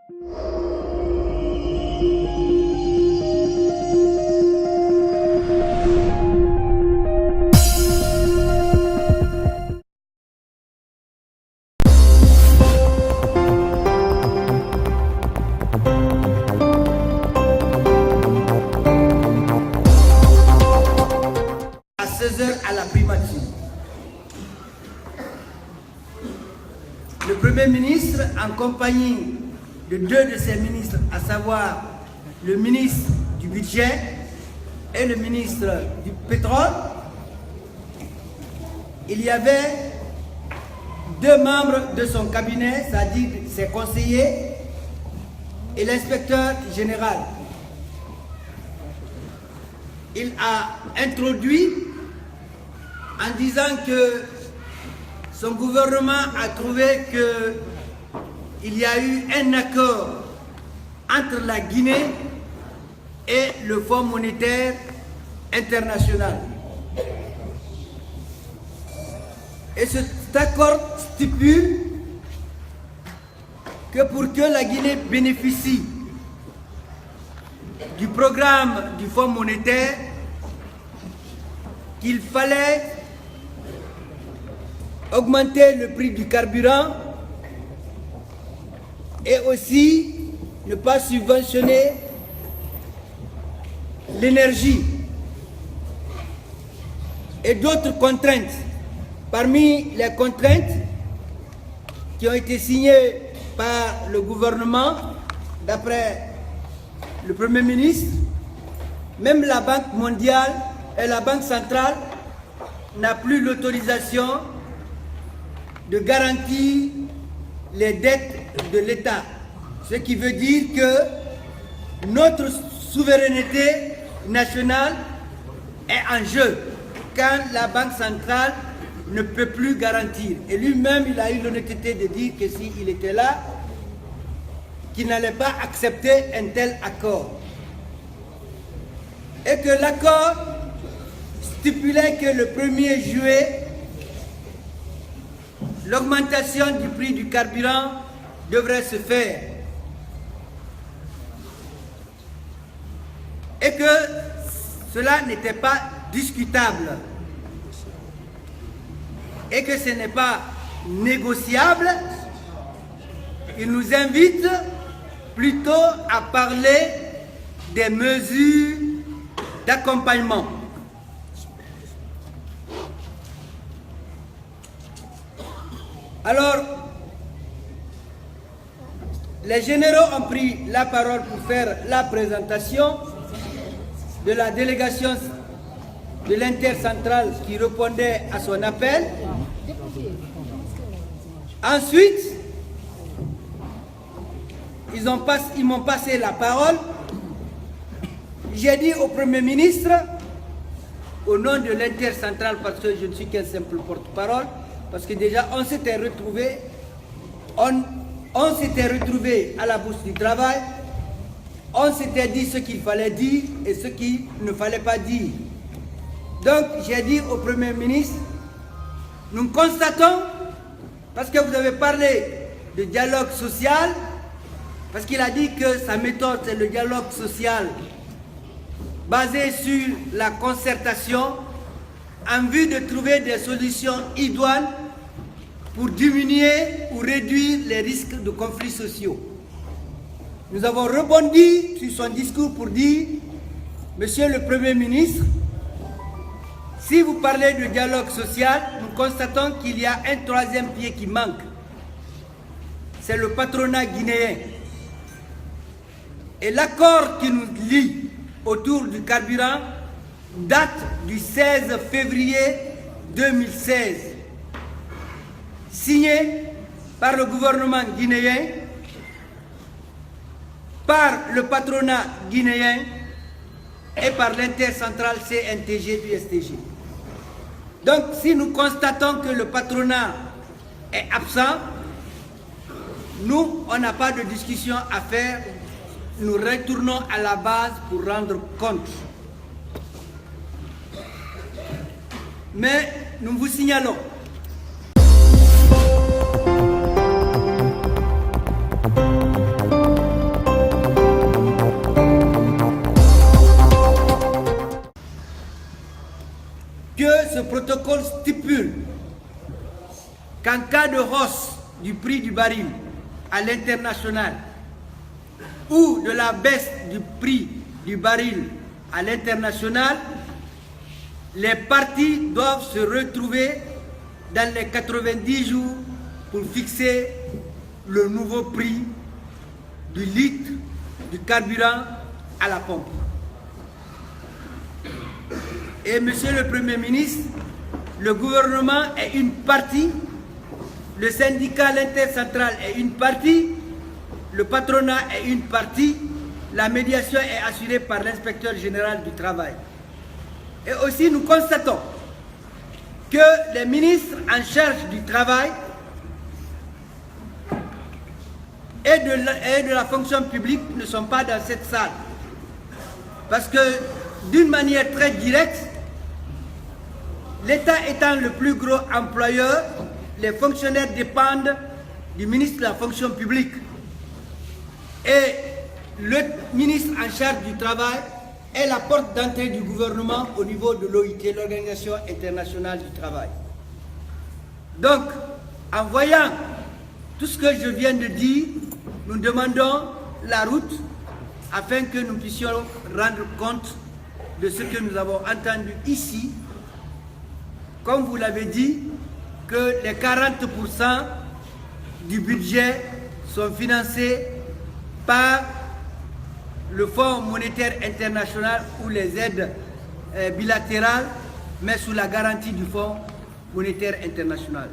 À 16 h à la primature. Le Premier ministre, en compagnie de deux de ses ministres, à savoir le ministre du Budget et le ministre du Pétrole, il y avait deux membres de son cabinet, c'est-à-dire ses conseillers, et l'inspecteur général. Il a introduit en disant que son gouvernement a trouvé qu'il y a eu un accord entre la Guinée et le Fonds monétaire international. Et cet accord stipule que pour que la Guinée bénéficie du programme du Fonds monétaire, qu'il fallait augmenter le prix du carburant et aussi ne pas subventionner l'énergie et d'autres contraintes. Parmi les contraintes qui ont été signées par le gouvernement, d'après le Premier ministre, même la Banque mondiale et la Banque centrale n'a plus l'autorisation de garantir les dettes de l'État. Ce qui veut dire que notre souveraineté nationale est en jeu quand la Banque centrale ne peut plus garantir. Et lui-même, il a eu l'honnêteté de dire que s'il était là, qu'il n'allait pas accepter un tel accord. Et que l'accord stipulait que le 1er juillet, l'augmentation du prix du carburant devrait se faire. Et que cela n'était pas discutable. Et que ce n'est pas négociable. Il nous invite plutôt à parler des mesures d'accompagnement. Alors, les généraux ont pris la parole pour faire la présentation de la délégation de l'intercentrale qui répondait à son appel. Ensuite, ils m'ont passé la parole. J'ai dit au Premier ministre, au nom de l'intercentrale, parce que je ne suis qu'un simple porte-parole, parce que déjà on s'était retrouvés à la Bourse du Travail, on s'était dit ce qu'il fallait dire et ce qu'il ne fallait pas dire. Donc j'ai dit au Premier ministre, nous constatons, parce que vous avez parlé de dialogue social, parce qu'il a dit que sa méthode c'est le dialogue social basé sur la concertation en vue de trouver des solutions idoines pour diminuer ou réduire les risques de conflits sociaux. Nous avons rebondi sur son discours pour dire, Monsieur le Premier ministre, si vous parlez de dialogue social, nous constatons qu'il y a un troisième pied qui manque. C'est le patronat guinéen. Et l'accord qui nous lie autour du carburant date du 16 février 2016, signé par le gouvernement guinéen, par le patronat guinéen et par l'intercentrale CNTG du STG. Donc si nous constatons que le patronat est absent, nous, on n'a pas de discussion à faire, nous retournons à la base pour rendre compte. Mais nous vous signalons protocole stipule qu'en cas de hausse du prix du baril à l'international ou de la baisse du prix du baril à l'international, les parties doivent se retrouver dans les 90 jours pour fixer le nouveau prix du litre du carburant à la pompe. Et Monsieur le Premier ministre, le gouvernement est une partie, le syndicat, l'intercentral est une partie, le patronat est une partie, la médiation est assurée par l'inspecteur général du travail. Et aussi nous constatons que les ministres en charge du travail et de la fonction publique ne sont pas dans cette salle. Parce que d'une manière très directe, l'État étant le plus gros employeur, les fonctionnaires dépendent du ministre de la fonction publique. Et le ministre en charge du travail est la porte d'entrée du gouvernement au niveau de l'OIT, l'Organisation internationale du travail. Donc, en voyant tout ce que je viens de dire, nous demandons la route afin que nous puissions rendre compte de ce que nous avons entendu ici. Comme vous l'avez dit, que les 40% du budget sont financés par le Fonds monétaire international ou les aides bilatérales, mais sous la garantie du Fonds monétaire international.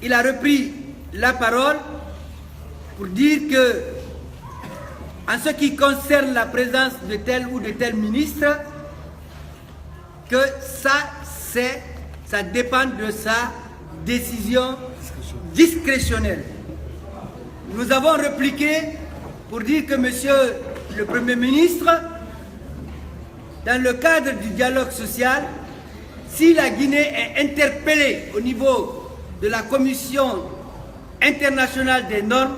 Il a repris la parole pour dire que, en ce qui concerne la présence de tel ou de tel ministre, que ça dépend de sa décision discrétionnelle. Nous avons répliqué pour dire que Monsieur le Premier ministre, dans le cadre du dialogue social, si la Guinée est interpellée au niveau de la Commission internationale des normes,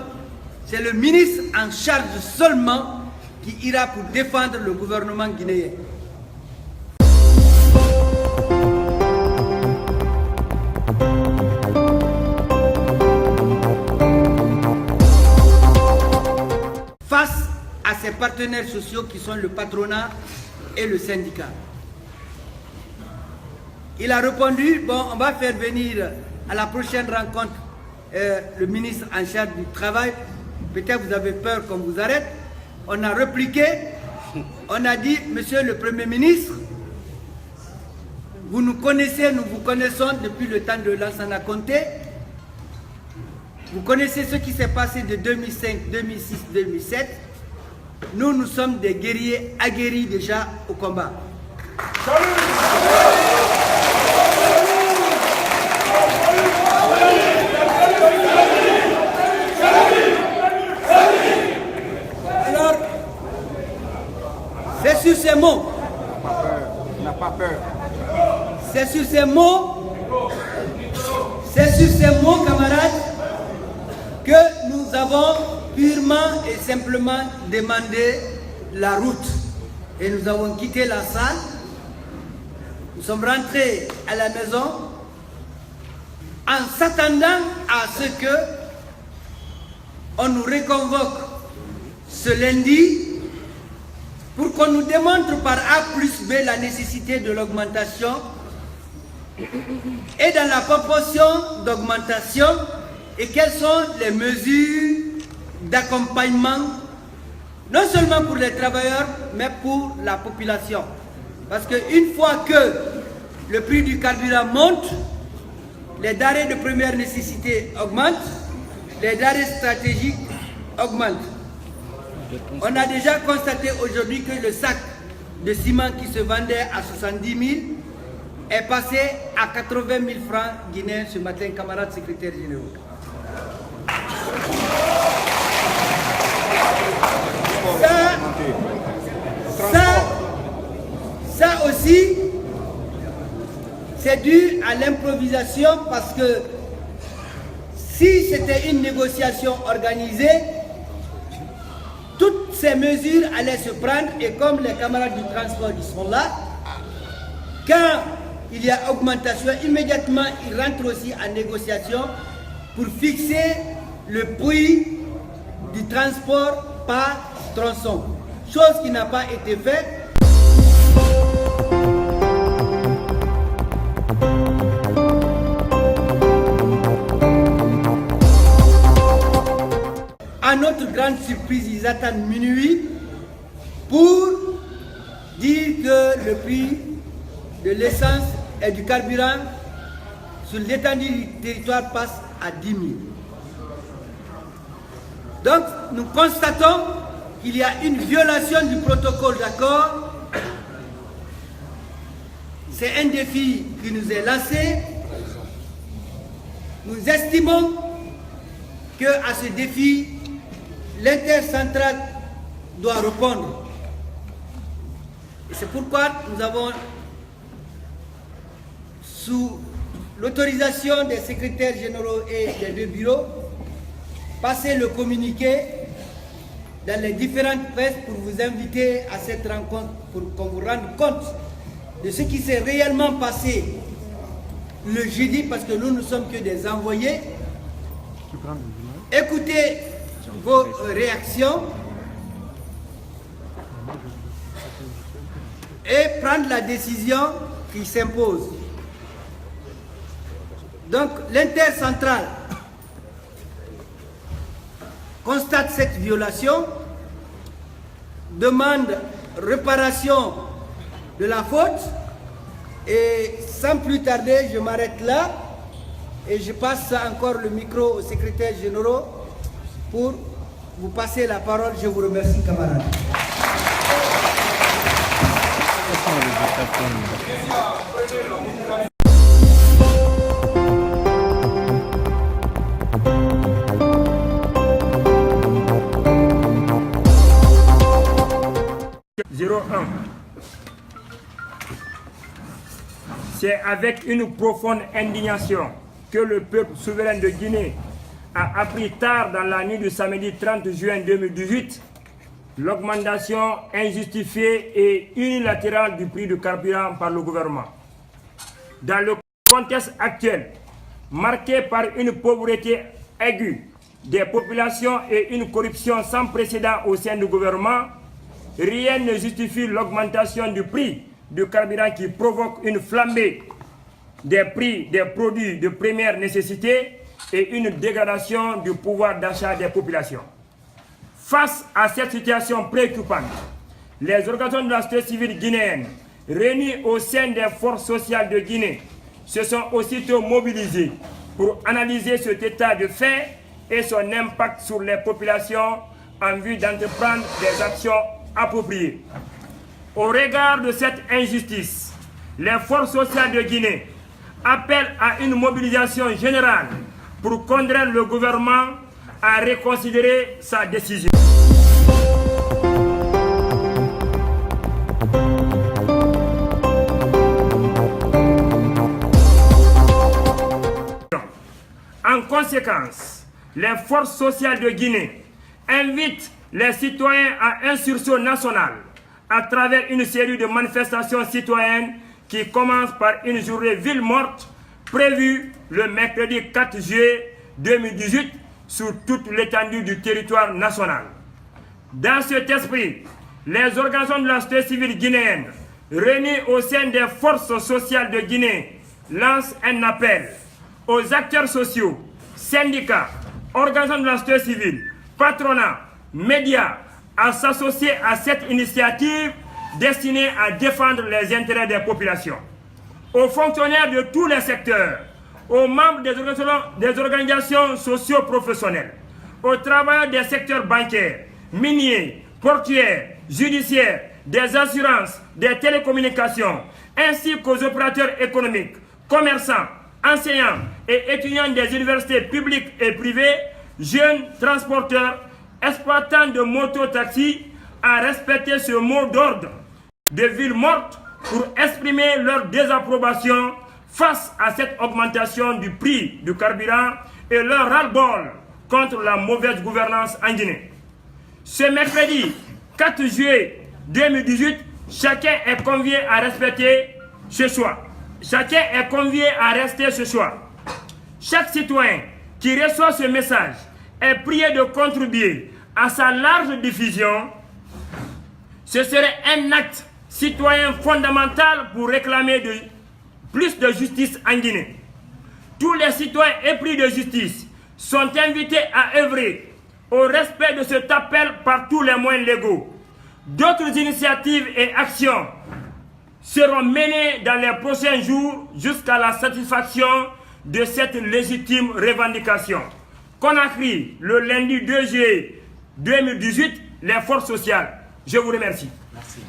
c'est le ministre en charge seulement qui ira pour défendre le gouvernement guinéen. Face à ses partenaires sociaux qui sont le patronat et le syndicat. Il a répondu, bon, on va faire venir à la prochaine rencontre le ministre en charge du travail. Peut-être vous avez peur qu'on vous arrête. On a répliqué, on a dit, Monsieur le Premier ministre, vous nous connaissez, nous vous connaissons depuis le temps de Lansana Conté. Vous connaissez ce qui s'est passé de 2005, 2006, 2007. Nous, nous sommes des guerriers aguerris déjà au combat. Alors, c'est sur ces mots. N'a pas peur. C'est sur ces mots, camarades, que nous avons purement et simplement demandé la route. Et nous avons quitté la salle. Nous sommes rentrés à la maison en s'attendant à ce que on nous reconvoque ce lundi pour qu'on nous démontre par A plus B la nécessité de l'augmentation et dans la proportion d'augmentation et quelles sont les mesures d'accompagnement, non seulement pour les travailleurs, mais pour la population. Parce qu'une fois que le prix du carburant monte, les denrées de première nécessité augmentent, les denrées stratégiques augmentent. On a déjà constaté aujourd'hui que le sac de ciment qui se vendait à 70 000 est passé à 80 000 francs guinéens ce matin, camarades secrétaires généraux. Ça aussi, c'est dû à l'improvisation parce que si c'était une négociation organisée, toutes ces mesures allaient se prendre et comme les camarades du transport ils sont là, Quand il y a augmentation, immédiatement, il rentre aussi en négociation pour fixer le prix du transport par tronçon. Chose qui n'a pas été faite. À notre grande surprise, ils attendent minuit pour dire que le prix de l'essence et du carburant sur l'étendue du territoire passe à 10 000. Donc, nous constatons qu'il y a une violation du protocole d'accord. C'est un défi qui nous est lancé. Nous estimons qu'à ce défi, l'intercentrale doit répondre. Et c'est pourquoi nous avons, sous l'autorisation des secrétaires généraux et des deux bureaux, passé le communiqué dans les différentes presses pour vous inviter à cette rencontre, pour qu'on vous rende compte de ce qui s'est réellement passé le jeudi, parce que nous ne sommes que des envoyés. Écoutez vos réactions et prendre la décision qui s'impose. Donc l'intercentrale constate cette violation, demande réparation de la faute et sans plus tarder, je m'arrête là et je passe encore le micro aux secrétaires généraux pour vous passer la parole. Je vous remercie, camarades. C'est avec une profonde indignation que le peuple souverain de Guinée a appris tard dans la nuit du samedi 30 juin 2018 l'augmentation injustifiée et unilatérale du prix du carburant par le gouvernement. Dans le contexte actuel, marqué par une pauvreté aiguë des populations et une corruption sans précédent au sein du gouvernement, rien ne justifie l'augmentation du prix du carburant qui provoque une flambée des prix des produits de première nécessité et une dégradation du pouvoir d'achat des populations. Face à cette situation préoccupante, les organisations de la société civile guinéenne, réunies au sein des forces sociales de Guinée, se sont aussitôt mobilisées pour analyser cet état de fait et son impact sur les populations en vue d'entreprendre des actions appropriées. Au regard de cette injustice, les forces sociales de Guinée appellent à une mobilisation générale pour contraindre le gouvernement à reconsidérer sa décision. En conséquence, les forces sociales de Guinée invitent les citoyens à un sursaut national à travers une série de manifestations citoyennes qui commencent par une journée ville morte prévue le mercredi 4 juillet 2018 sur toute l'étendue du territoire national. Dans cet esprit, les organisations de la société civile guinéenne réunies au sein des forces sociales de Guinée lancent un appel aux acteurs sociaux, syndicats, organisations de la société civile, patronat, médias, à s'associer à cette initiative destinée à défendre les intérêts des populations. Aux fonctionnaires de tous les secteurs, aux membres des organisations socio-professionnelles, aux travailleurs des secteurs bancaires, miniers, portuaires, judiciaires, des assurances, des télécommunications, ainsi qu'aux opérateurs économiques, commerçants, enseignants et étudiants des universités publiques et privées, jeunes transporteurs, exploitants de moto-taxis, à respecter ce mot d'ordre de ville morte pour exprimer leur désapprobation face à cette augmentation du prix du carburant et leur ras-le-bol contre la mauvaise gouvernance en Guinée. Ce mercredi 4 juillet 2018, chacun est convié à respecter ce choix. Chacun est convié à rester ce choix. Chaque citoyen qui reçoit ce message est prié de contribuer à sa large diffusion. Ce serait un acte citoyen fondamental pour réclamer plus de justice en Guinée. Tous les citoyens épris de justice sont invités à œuvrer au respect de cet appel par tous les moyens légaux. D'autres initiatives et actions seront menées dans les prochains jours jusqu'à la satisfaction de cette légitime revendication. Conakry, le lundi 2 juillet 2018, les forces sociales. Je vous remercie. Merci.